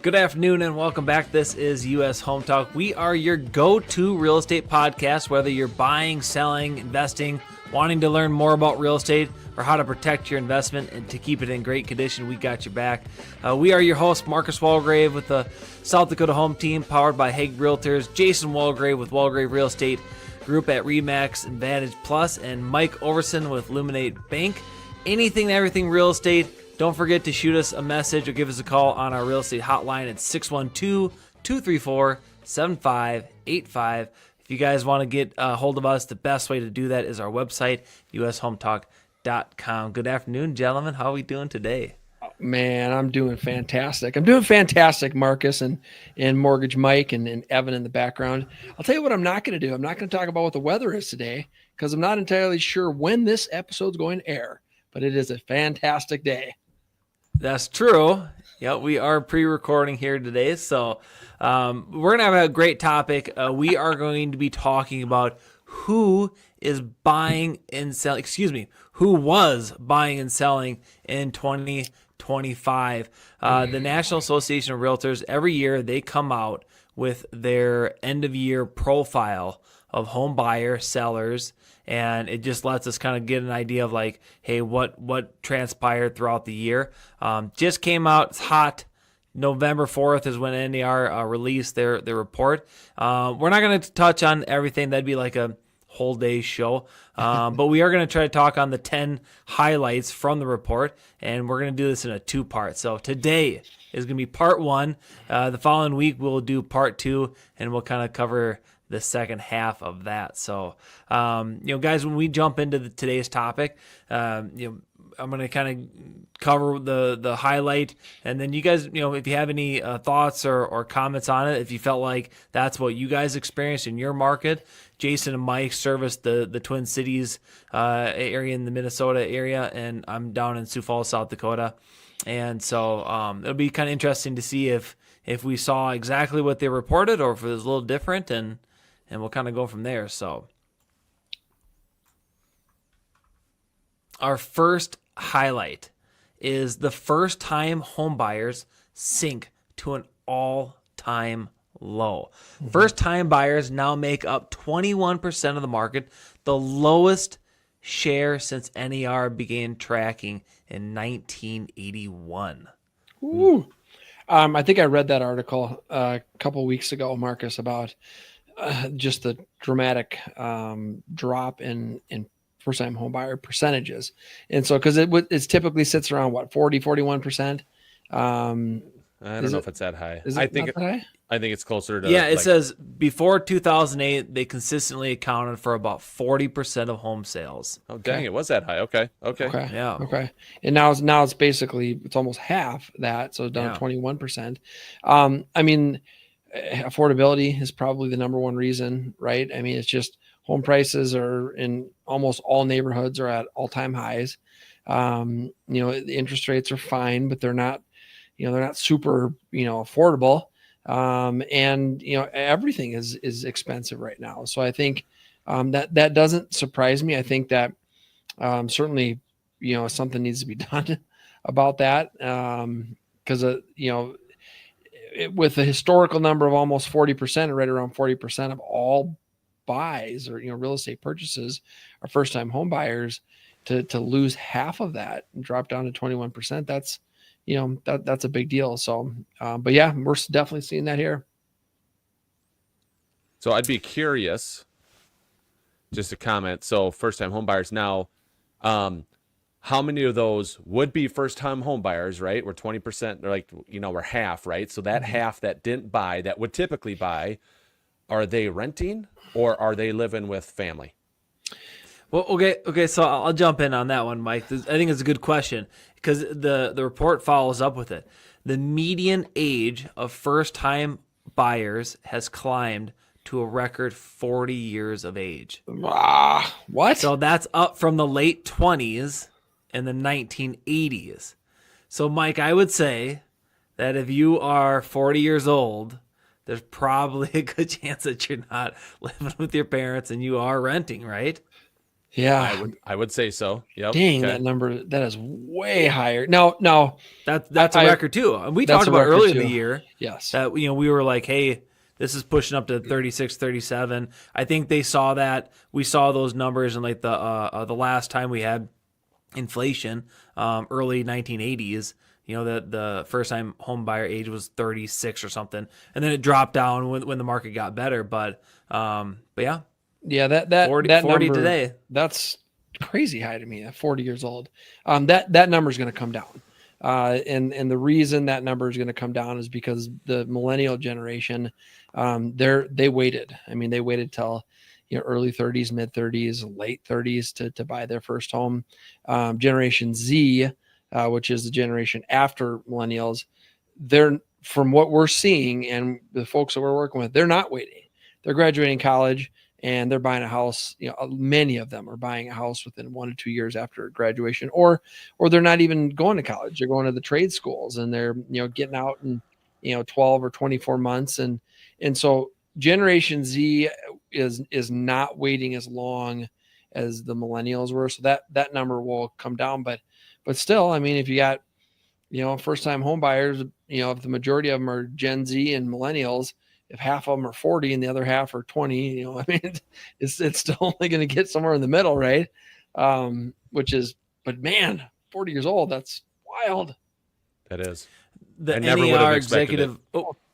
Good afternoon and welcome back. This is US Home Talk. We are your go-to real estate podcast, whether you're buying, selling, investing, wanting to learn more about real estate, or how to protect your investment and to keep it in great condition. We got your back. We are your host, Marcus Walgrave with the South Dakota Home Team, powered by Hague Realtors, Jason Walgrave with Walgrave Real Estate Group at RE/MAX Advantage Plus, and Mike Overson with Luminate Bank. Anything and everything real estate. Don't forget to shoot us a message or give us a call on our real estate hotline at 612-234-7585. If you guys want to get a hold of us, the best way to do that is our website, ushometalk.com. Good afternoon, gentlemen. How are we doing today? Man, I'm doing fantastic. I'm doing fantastic, Marcus and Mortgage Mike and Evan in the background. I'll tell you what I'm not going to do. I'm not going to talk about what the weather is today because I'm not entirely sure when this episode's going to air, but it is a fantastic day. That's true. Yeah, we are pre-recording here today, so we're going to have a great topic. We are going to be talking about who is buying and selling, who was buying and selling in 2025. The National Association of Realtors, every year they come out with their end-of-year profile of home buyers, sellers, and it just lets us kind of get an idea of like, hey, what transpired throughout the year. Just came out, it's hot. November 4th is when NAR released their report. We're not going to touch on everything. That'd be like a whole day show. But we are going to try to talk on the 10 highlights from the report, and we're going to do this in a two-part. So today is going to be part one. The following week we'll do part two, and we'll kind of cover the second half of that. So, guys, when we jump into today's topic, I'm going to kind of cover the highlight, and then you guys, if you have any thoughts or comments on it, if you felt like that's what you guys experienced in your market. Jason and Mike service the Twin Cities area in the Minnesota area, and I'm down in Sioux Falls, South Dakota. And so it'll be kind of interesting to see if we saw exactly what they reported or if it was a little different, and we'll kind of go from there. So our first highlight is the first-time home buyers sink to an all-time low. Mm-hmm. First-time buyers now make up 21% of the market, the lowest share since NAR began tracking in 1981. Ooh. I think I read that article a couple weeks ago, Marcus, about just the dramatic drop in first-time home buyer percentages. And so, because it typically sits around, 41%? I don't know if it's that high. I think it's closer to. Yeah, it says before 2008, they consistently accounted for about 40% of home sales. Oh, dang, it was that high. Okay. Yeah. Okay. And now it's basically, it's almost half that. So down to 21%. I mean, affordability is probably the number one reason, right? I mean, it's just home prices are in almost all neighborhoods are at all-time highs. The interest rates are fine, but they're not super, affordable. And everything is expensive right now. So I think that doesn't surprise me. I think that certainly, something needs to be done about that. Because with a historical number of almost 40%, right around 40% of all buys or real estate purchases are first-time home buyers, to lose half of that and drop down to 21%, that's that's a big deal. So but yeah, we're definitely seeing that here. So I'd be curious, just a comment. So first-time home buyers now, how many of those would be first-time home buyers, right? We're 20%, they're like, we're half, right? So that half that didn't buy, that would typically buy, are they renting or are they living with family? Well, okay. So I'll jump in on that one, Mike. I think it's a good question because the report follows up with it. The median age of first-time buyers has climbed to a record 40 years of age. What? So that's up from the late 20s and the 1980s. So, Mike, I would say that if you are 40 years old, there's probably a good chance that you're not living with your parents and you are renting, right? Yeah. I would say so. Yep. Dang, Okay. that number, that is way higher. No, That's a record too. And we that's talked a about record earlier in too. the year Yes. that we were like, hey, this is pushing up to 36, 37. I think they saw that. We saw those numbers in like the last time we had inflation, early 1980s. The first time home buyer age was 36 or something, and then it dropped down when the market got better. But yeah, Yeah, that 40 that 40 number today. That's crazy high to me. At 40 years old, that number is going to come down, and the reason that number is going to come down is because the millennial generation, they waited. I mean, they waited till early 30s, mid 30s, late 30s to buy their first home. Generation Z, which is the generation after millennials, they're, from what we're seeing and the folks that we're working with, they're not waiting. They're graduating college and they're buying a house. Many of them are buying a house within 1 to 2 years after graduation, or they're not even going to college. They're going to the trade schools and they're, getting out in, 12 or 24 months. And so Generation Z is not waiting as long as the millennials were. So that number will come down, but still, I mean, if you got, first time home buyers, if the majority of them are Gen Z and millennials, if half of them are 40 and the other half are 20, I mean, it's still only going to get somewhere in the middle, right? But man, 40 years old, that's wild. That is. The I never would have NER expected executive.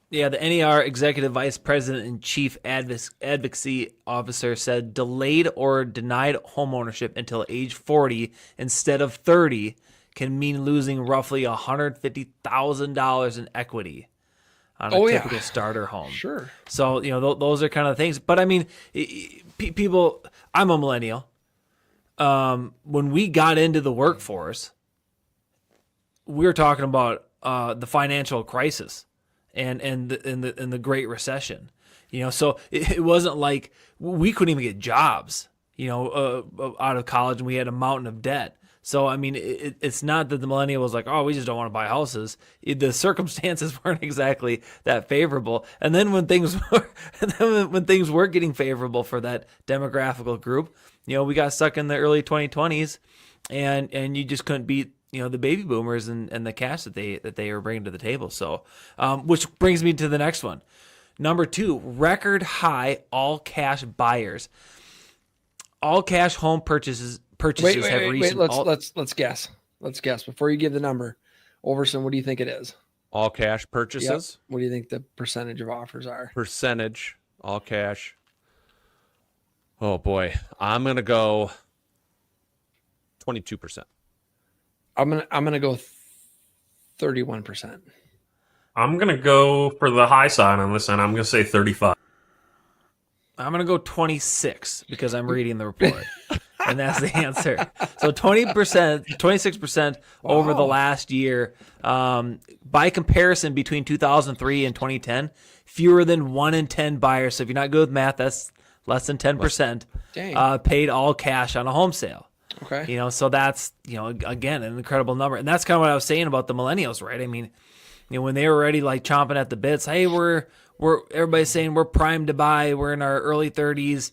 The NER executive vice president and chief advocacy officer said delayed or denied homeownership until age 40 instead of 30 can mean losing roughly $150,000 in equity on a typical starter home. Sure. So, those are kind of things. But I mean, people, I'm a millennial. When we got into the workforce, we were talking about the financial crisis and the Great Recession. So it wasn't like we couldn't even get jobs, out of college, and we had a mountain of debt. So, I mean, it's not that the millennial was like, oh, we just don't want to buy houses. The circumstances weren't exactly that favorable. And then when things were getting favorable for that demographical group, we got stuck in the early 2020s, and you just couldn't beat the baby boomers and the cash that they were bringing to the table. So, which brings me to the next one. Number 2, record high all cash buyers. All cash home purchases have recent. Let's guess. Let's guess before you give the number. Overson, what do you think it is? All cash purchases. Yep. What do you think the percentage of offers are? Percentage, all cash. Oh boy, I'm gonna go 22%. I'm gonna go 31%. I'm gonna go for the high side on this, and I'm gonna say 35. I'm going to go 26 because I'm reading the report. And that's the answer. So 20%, 26% over the last year. By comparison, between 2003 and 2010, fewer than 1 in 10 buyers. So if you're not good with math, that's less than 10%. Paid all cash on a home sale. Okay. So that's, again, an incredible number. And that's kind of what I was saying about the millennials, right? I mean, when they were already like chomping at the bits, hey, everybody's saying we're primed to buy. We're in our early 30s.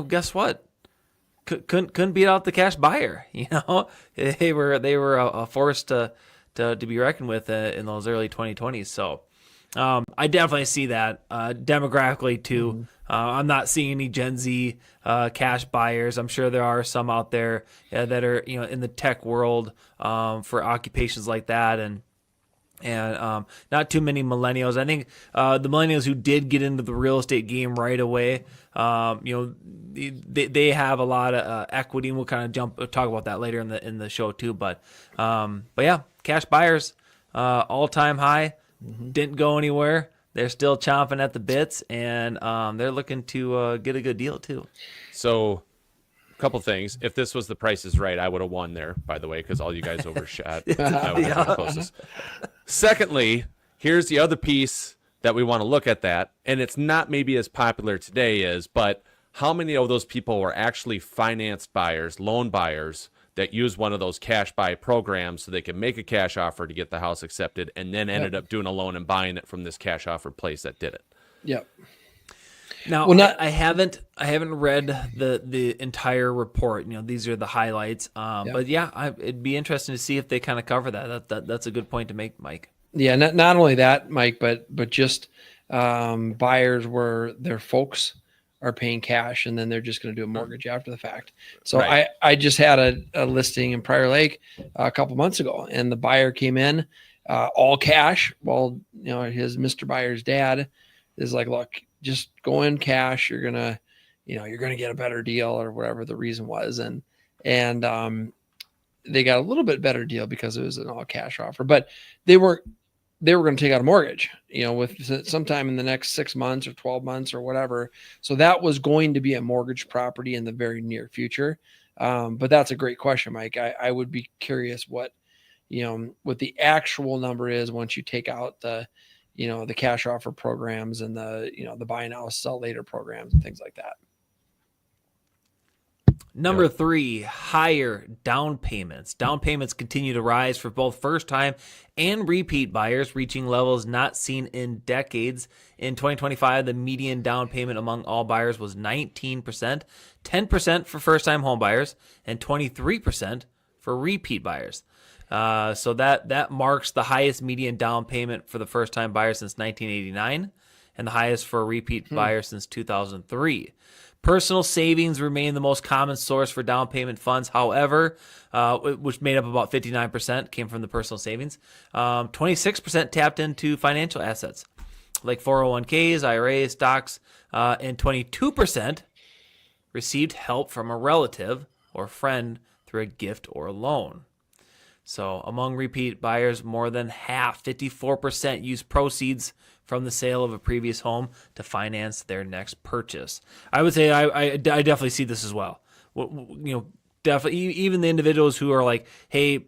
Guess what? Couldn't beat out the cash buyer. They were a force to be reckoned with in those early 2020s. So I definitely see that demographically too. I'm not seeing any Gen Z cash buyers. I'm sure there are some out there that are in the tech world for occupations like that, and not too many millennials. I think the millennials who did get into the real estate game right away, they have a lot of equity, and we'll kind of talk about that later in the show too. But yeah, cash buyers, all time high, didn't go anywhere. They're still chomping at the bits, and they're looking to get a good deal too. So, a couple things. If this was The Price is Right, I would have won there, by the way, because all you guys overshot. I was the closest. Secondly, here's the other piece that we want to look at that, and it's not maybe as popular today but how many of those people were actually financed buyers, loan buyers, that used one of those cash buy programs so they could make a cash offer to get the house accepted, and then ended up doing a loan and buying it from this cash offer place that did it. Yep. Now, Well, not- I haven't read the entire report. These are the highlights. But yeah, it'd be interesting to see if they kind of cover that. That's a good point to make, Mike. Yeah, not only that, Mike, but just buyers where their folks are paying cash and then they're just going to do a mortgage after the fact. So Right. I just had a listing in Prior Lake a couple months ago, and the buyer came in all cash. Well, his Mr. Buyer's dad is like, look, just go in cash. You're gonna get a better deal, or whatever the reason was, and they got a little bit better deal because it was an all cash offer, but they were going to take out a mortgage, with sometime in the next 6 months or 12 months or whatever. So that was going to be a mortgage property in the very near future. But that's a great question, Mike. I would be curious what the actual number is once you take out the cash offer programs and the buy now, sell later programs and things like that. Number 3, higher down payments. Down payments continue to rise for both first-time and repeat buyers, reaching levels not seen in decades. In 2025, the median down payment among all buyers was 19%, 10% for first-time home buyers, and 23% for repeat buyers. So that marks the highest median down payment for the first-time buyer since 1989, and the highest for a repeat buyer since 2003. Personal savings remain the most common source for down payment funds. However, which made up about 59%, came from the personal savings. 26% tapped into financial assets like 401ks, IRAs, stocks, and 22% received help from a relative or friend through a gift or a loan. So among repeat buyers, more than half, 54%, use proceeds from the sale of a previous home to finance their next purchase. I would say I definitely see this as well. Definitely, even the individuals who are like, hey,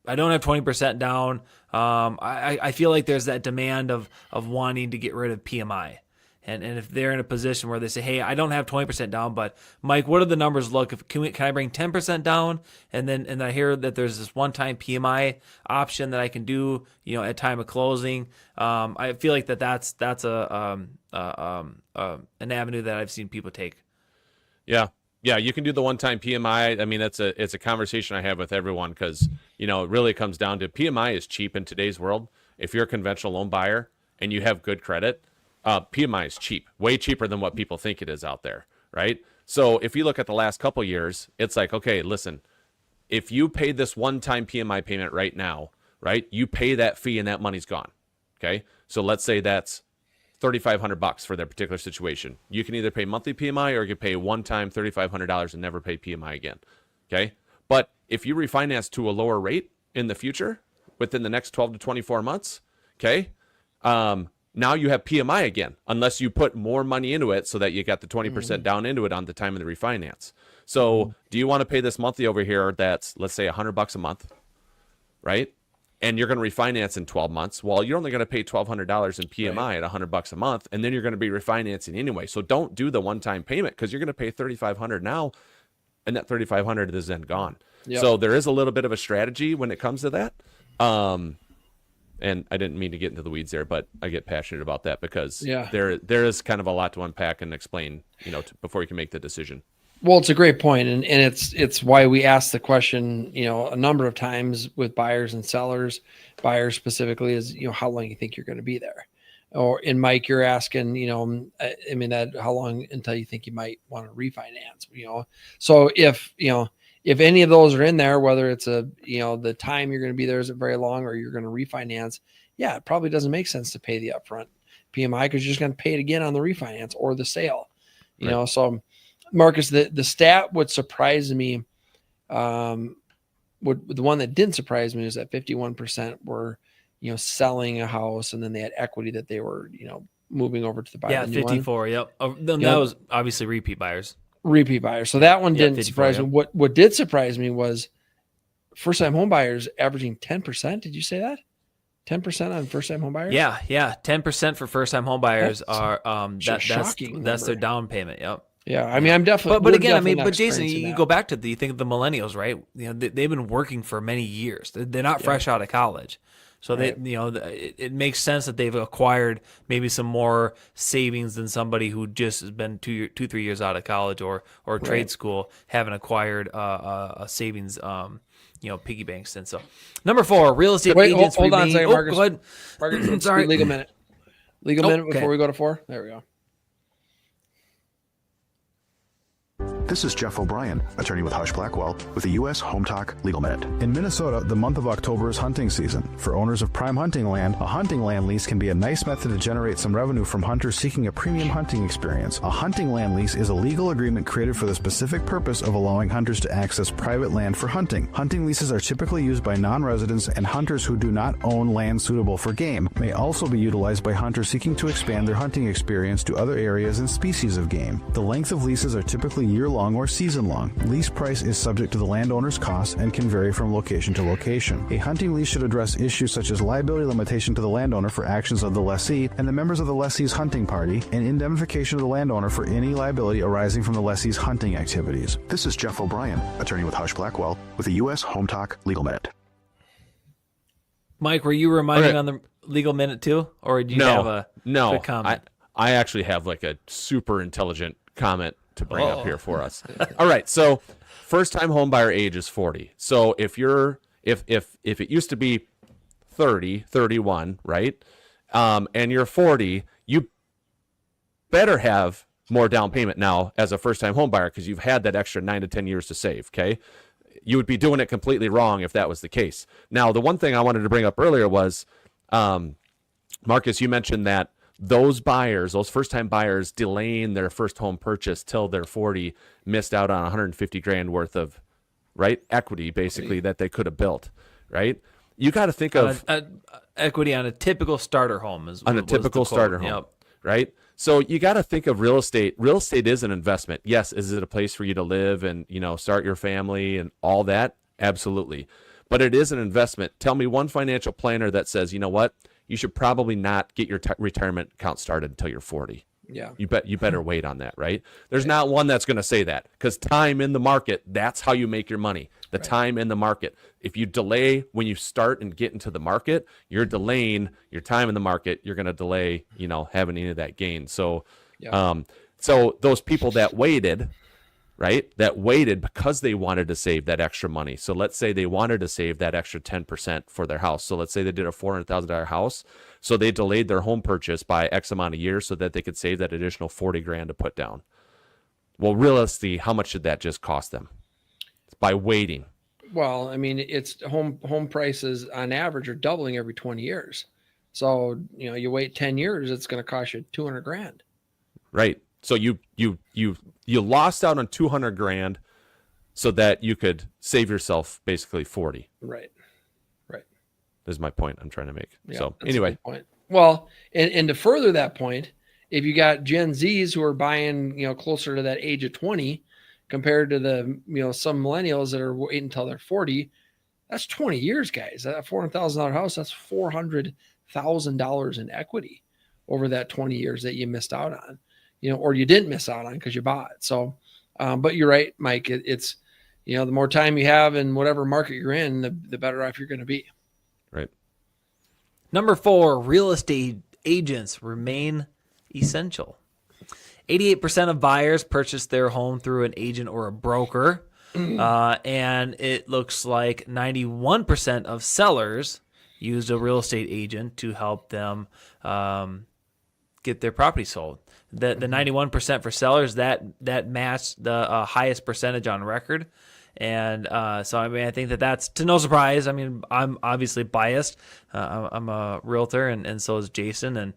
I don't have 20% down. I feel like there's that demand of wanting to get rid of PMI. And if they're in a position where they say, hey, I don't have 20% down, but Mike, what do the numbers look? Can I bring 10% down? And I hear that there's this one-time PMI option that I can do, at time of closing. I feel like that's an avenue that I've seen people take. Yeah, you can do the one-time PMI. I mean, it's a conversation I have with everyone because it really comes down to PMI is cheap in today's world. If you're a conventional loan buyer and you have good credit, PMI is cheap, way cheaper than what people think it is out there, right? So if you look at the last couple years, it's like, okay, listen, if you pay this one-time PMI payment right now, right, you pay that fee and that money's gone, okay? So let's say that's $3,500 for that particular situation. You can either pay monthly PMI or you can pay one-time $3,500 and never pay PMI again, okay? But if you refinance to a lower rate in the future, within the next 12 to 24 months, okay, now you have PMI again, unless you put more money into it so that you got the 20% down into it on the time of the refinance. So do you want to pay this monthly over here that's, let's say, $100 a month, right? And you're going to refinance in 12 months. Well, you're only going to pay $1,200 in PMI at $100 a month, and then you're going to be refinancing anyway. So don't do the one-time payment because you're going to pay $3,500 now, and that $3,500 is then gone. Yep. So there is a little bit of a strategy when it comes to that. And I didn't mean to get into the weeds there, but I get passionate about that because there is kind of a lot to unpack and explain, before you can make the decision. Well, it's a great point, and it's why we asked the question, a number of times with buyers and sellers. Buyers specifically is, how long you think you're going to be there, and Mike, you're asking, that how long until you think you might want to refinance, So if any of those are in there, whether it's the time you're going to be there isn't very long or you're going to refinance, it probably doesn't make sense to pay the upfront PMI because you're just going to pay it again on the refinance or the sale, So Marcus, the stat would surprise me. The one that didn't surprise me is that 51% were, selling a house and then they had equity that they were, moving over to the buy. Yeah, 54. Yep. That was obviously repeat buyers. So that one didn't surprise me. What did surprise me was first-time home buyers averaging 10%. Did you say that? 10% on first-time home buyers? Yeah. 10% for first-time home buyers are shocking. That's their down payment. Yep. Yeah, I mean, I'm definitely. But we're again, I definitely mean, not but Jason, experiencing you that. go back to you think of the millennials, right? They've been working for many years. They're not fresh out of college, so Right. it makes sense that they've acquired maybe some more savings than somebody who just has been 3 years out of college or trade school, haven't acquired a savings. Piggy banks. And so, number 4, real estate Wait, agents hold on a remain. second, Oh, Marcus. go ahead. Marcus, let's Sorry. do legal minute. Legal minute before okay. we go to 4. There we go. This is Jeff O'Brien, attorney with Hush Blackwell, with the U.S. Home Talk Legal Minute. In Minnesota, the month of October is hunting season. For owners of prime hunting land, a hunting land lease can be a nice method to generate some revenue from hunters seeking a premium hunting experience. A hunting land lease is a legal agreement created for the specific purpose of allowing hunters to access private land for hunting. Hunting leases are typically used by non-residents, and hunters who do not own land suitable for game may also be utilized by hunters seeking to expand their hunting experience to other areas and species of game. The length of leases are typically year-long or season-long. Lease price is subject to the landowner's costs and can vary from location to location. A hunting lease should address issues such as liability limitation to the landowner for actions of the lessee and the members of the lessee's hunting party, and indemnification of the landowner for any liability arising from the lessee's hunting activities. This is Jeff O'Brien, attorney with Hush Blackwell, with the U.S. Home Talk Legal Minute. Mike, were you reminding Okay. on the legal minute too, or do you have a quick comment? I actually have like a super intelligent comment to bring up here for us. All right, so first time home buyer age is 40. So if it used to be 30, 31, right? And you're 40, you better have more down payment now as a first time home buyer because you've had that extra 9 to 10 years to save, okay? You would be doing it completely wrong if that was the case. Now, the one thing I wanted to bring up earlier was, Marcus, you mentioned that those buyers, those first-time buyers delaying their first home purchase till they're 40, missed out on 150 grand worth of, right, equity basically that they could have built, right? You got to think of Equity on a typical starter home on a typical starter home, Yep. right? So you got to think of real estate. Real estate is an investment. Yes, is it a place for you to live and start your family and all that? Absolutely, but it is an investment. Tell me one financial planner that says, you know what, you should probably not get your retirement account started until you're 40. Yeah. You better wait on that, right? There's not one that's going to say that because time in the market, that's how you make your money. The time in the market. If you delay when you start and get into the market, you're delaying your time in the market. You're going to delay, having any of that gain. So, so those people that waited, right? That waited because they wanted to save that extra money. So let's say they wanted to save that extra 10% for their house. So let's say they did a $400,000 house. So they delayed their home purchase by X amount of years so that they could save that additional 40 grand to put down. Well, realistically, how much did that just cost them? It's by waiting. Well, I mean, it's home prices on average are doubling every 20 years. So, you wait 10 years, it's going to cost you 200 grand. Right. So you lost out on 200 grand so that you could save yourself basically 40. Right. Is my point I'm trying to make. Yeah, so that's a anyway, good point. Well, and to further that point, if you got Gen Zs who are buying, closer to that age of 20 compared to the, some millennials that are waiting until they're 40, that's 20 years, guys. That $400,000 house, that's $400,000 in equity over that 20 years that you missed out on, or you didn't miss out on because you bought. So, but you're right, Mike. It's, the more time you have in whatever market you're in, the better off you're going to be. right. Number 4, real estate agents remain essential. 88% of buyers purchase their home through an agent or a broker. And it looks like 91% of sellers used a real estate agent to help them get their property sold. The 91% for sellers, that matched the highest percentage on record. And so, I mean, I think that's to no surprise. I mean, I'm obviously biased. I'm a realtor, and so is Jason,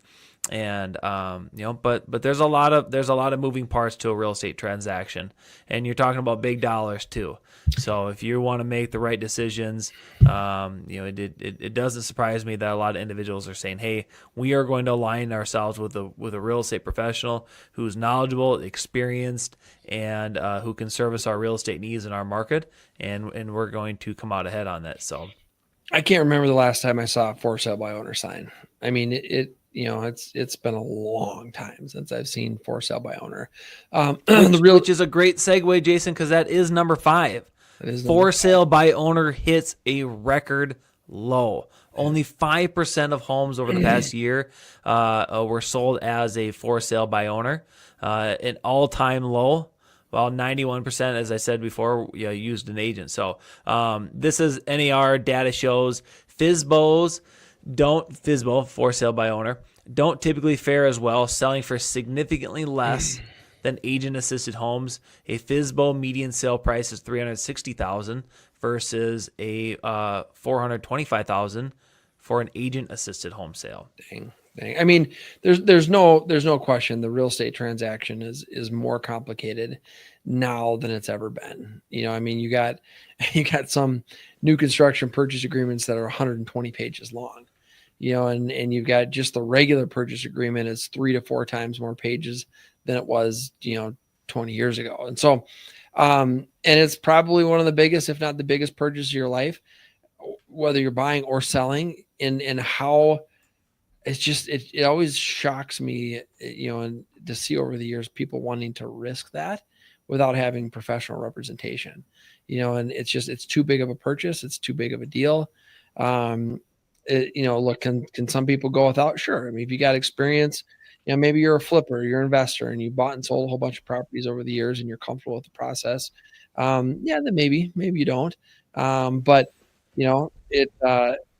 but there's a lot of moving parts to a real estate transaction, and you're talking about big dollars too. So if you want to make the right decisions, it doesn't surprise me that a lot of individuals are saying, "Hey, we are going to align ourselves with a real estate professional who's knowledgeable, experienced, and who can service our real estate needs in our market, and we're going to come out ahead on that." So I can't remember the last time I saw a for sale by owner sign. I mean, it's been a long time since I've seen for sale by owner. Which is a great segue, Jason, because that is number 5. For sale by owner hits a record low. Only 5% of homes over the past year were sold as a for sale by owner, an all-time low. Well, 91%, as I said before, used an agent. So this is NAR data shows FSBO, for sale by owner, don't typically fare as well, selling for significantly less than agent-assisted homes. A FSBO median sale price is $360,000 versus a $425,000 for an agent-assisted home sale. Dang. I mean, there's no question the real estate transaction is more complicated now than it's ever been. I mean, you got some new construction purchase agreements that are 120 pages long, and you've got just the regular purchase agreement is 3 to 4 times more pages than it was, 20 years ago. And so, and it's probably one of the biggest, if not the biggest purchase of your life, whether you're buying or selling, and how it's just, it always shocks me, and to see over the years, people wanting to risk that without having professional representation, and it's too big of a purchase. It's too big of a deal. Look, can some people go without? Sure. I mean, if you got experience, maybe you're a flipper, you're an investor, and you bought and sold a whole bunch of properties over the years and you're comfortable with the process. Then maybe you don't. But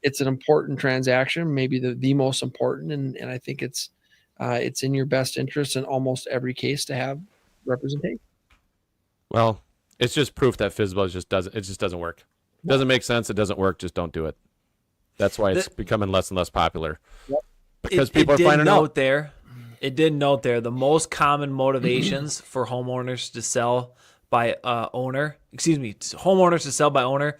it's an important transaction, maybe the most important. And I think it's in your best interest in almost every case to have representation. Well, it's just proof that FSBO just doesn't work. It doesn't make sense. It doesn't work. Just don't do it. That's why it's becoming less and less popular. Yep. Because people are finding out. It did note there the most common motivations for homeowners to sell by homeowners to sell by owner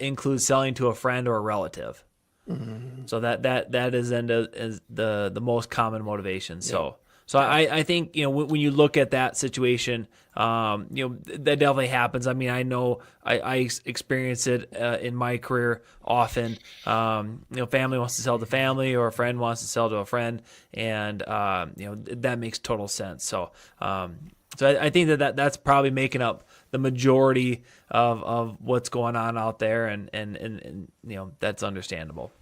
include selling to a friend or a relative. Mm-hmm. So that is the most common motivation. So I think when you look at that situation, that definitely happens. I mean, I know I experience it in my career often. Family wants to sell to family, or a friend wants to sell to a friend, and that makes total sense. So I think that's probably making up the majority of what's going on out there, and that's understandable.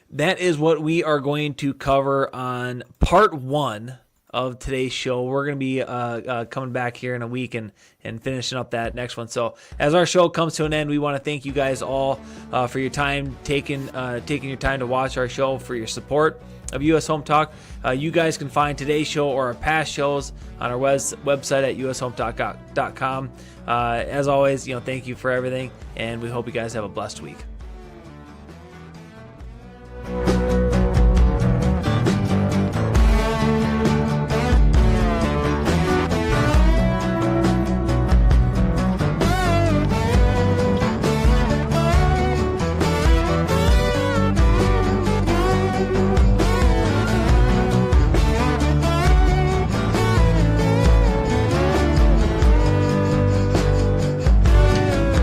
That is what we are going to cover on part 1 of today's show. We're going to be coming back here in a week and finishing up that next one. So as our show comes to an end, we want to thank you guys all for your time, taking your time to watch our show, for your support of US Home Talk. You guys can find today's show or our past shows on our website at ushometalk.com. As always, thank you for everything, and we hope you guys have a blessed week.